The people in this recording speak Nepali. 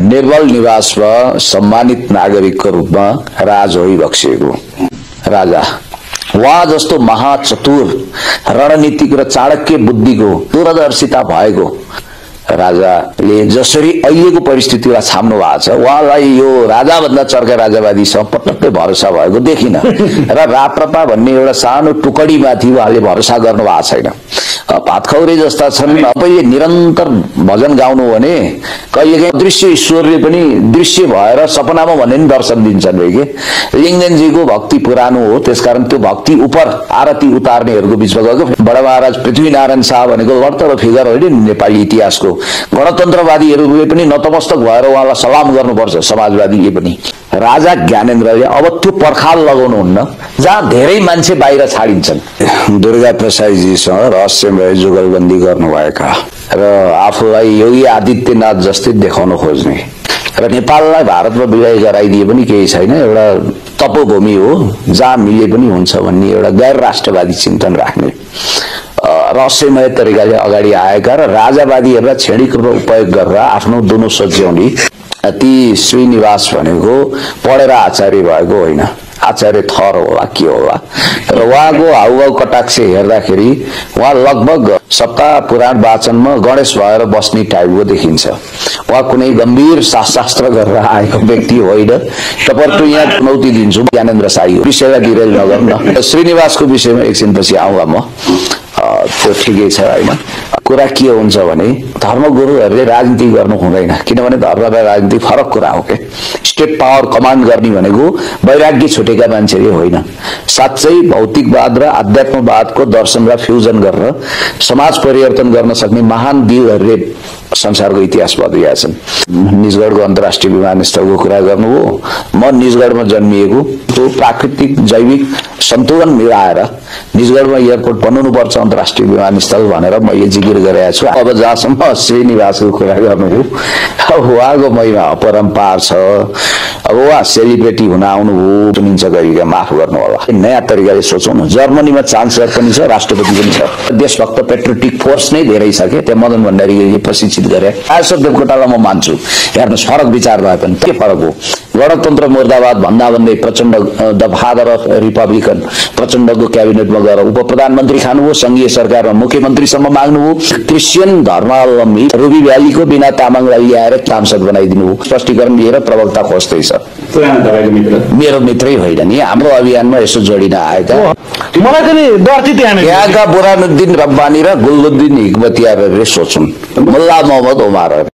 निर्मल निवासमा सम्मानित नागरिकको रूपमा राज होइबक्सिएको राजा उहाँ जस्तो महाचतुर रणनीतिक र चाणक्य बुद्धिको दूरदर्शिता भएको राजाले जसरी अहिलेको परिस्थितिलाई छाम्नु भएको छ उहाँलाई यो राजाभन्दा चर्का राजावादीसँग पटक्कै भरोसा भएको देखिन र राप्रपा भन्ने एउटा सानो टुकडीमाथि उहाँले भरोसा गर्नु भएको छैन। भातखौरे जस्ता छन् पहिले निरन्तर भजन गाउनु भने कहिलेकाहीँ दृश्य ईश्वरले पनि दृश्य भएर सपनामा भन्ने नि दर्शन दिन्छन् रे के लिङ्गदेनजीको भक्ति पुरानो हो त्यसकारण त्यो भक्ति उपर आरती उतार्नेहरूको बीचमा गएको बडा महाराज पृथ्वीनारायण शाह भनेको वर्तमान फिगर होइन नेपाली इतिहासको गणतन्त्रवादीहरूले पनि नतमस्तक भएर उहाँलाई सलाम गर्नुपर्छ समाजवादीले पनि। राजा ज्ञानेन्द्रले अब त्यो पर्खाल लगाउनुहुन्न जहाँ धेरै मान्छे बाहिर छाडिन्छन्। दुर्गा प्रसादजीसँग रहस्यमय जुगलबन्दी गर्नुभएका र आफूलाई योगी आदित्यनाथ जस्तै देखाउन खोज्ने र नेपाललाई भारतमा विलय गराइदिए पनि केही छैन एउटा तपोभूमि हो जहाँ मिले पनि हुन्छ भन्ने एउटा गैर राष्ट्रवादी चिन्तन राख्ने रहस्यमय तरिकाले अगाडि आएका र राजावादीहरूलाई क्षणिक रूपमा उपयोग गरेर आफ्नो दुनो सच्याउने ती श्रीनिवास भनेको पढेर आचार्य भएको होइन आचार्य थर होला के होला र उहाँको हाउभाउ कटाक्ष हेर्दाखेरि उहाँ लगभग सप्ताह पुराण वाचनमा गणेश भएर बस्ने टाइपको देखिन्छ। उहाँ कुनै गम्भीर शास्त्र गरेर आएको व्यक्ति होइन। तपाईहरुको यहाँ चुनौती दिन्छु ज्ञानेन्द्र शाही विषयलाई डिरेल नगर्नु। श्रीनिवासको विषयमा एकछिनपछि आउँला म त्यो ठिकै छ हैन। कुरा के हुन्छ भने धर्मगुरुहरूले राजनीति गर्नु हुँदैन किनभने धर्म र राजनीति फरक कुरा हो के। स्टेट पावर कमान्ड गर्ने भनेको वैराग्य छुटेका मान्छेले होइन साच्चै भौतिकवाद र आध्यात्मवादको दर्शनलाई फ्युजन गरेर समाज परिवर्तन गर्न सक्ने महान दिलहरूले संसारको इतिहास बदलिएका छन्। निजगढको अन्तर्राष्ट्रिय विमानस्थलको कुरा गर्नुभयो म निजगढमा जन्मिएको त्यो प्राकृतिक जैविक सन्तुलन मिलाएर निजगढमा एयरपोर्ट बनाउनुपर्छ अन्तर्राष्ट्रिय विमानस्थल भनेर मैले जिकिर गरेको छु। अब जहाँसम्म श्रीनिवासको कुरा गर्नुभयो उहाँको महिमा अपरम्पार छ। अब उहाँ सेलिब्रेटी हुन आउनुभयो सुनिन्छ गरिका माफ गर्नु होला नयाँ तरिकाले सोचौँ न। जर्मनीमा चान्सलर पनि छ राष्ट्रपति पनि छ देशभक्त पेट्रियोटिक फोर्स नै धेरै छ के त्यहाँ मदन भण्डारीले प्रशिक्षित गरे। आशा देवकोटालाई म मान्छु हेर्नुहोस् फरक विचार भए पनि के फरक हो गणतन्त्र मुर्दाबाद भन्दा भन्दै Prachanda the father of Republican प्रचण्डको क्याबिनेटमा गएर उप प्रधानमन्त्री खानुभयो संघीय सरकारमा मुख्यमन्त्रीसम्म माग्नुभयो क्रिस्चियन धर्मावलम्बी रुबी भ्यालीको बिना तामाङलाई ल्याएर सांसद बनाइदिनु भयो। स्पष्टीकरण लिएर प्रवक्ता खोज्दैछ मेरो मित्रै होइन नि हाम्रो अभियानमा यसो जोडिन आएका मलाई पनि डर चाहिँ यहाँका बुरानुद्दिन रब्बानी र गुलबुद्दिन हिकमतियारहरूले सोचुन् मुल्ला मोहम्मद उमर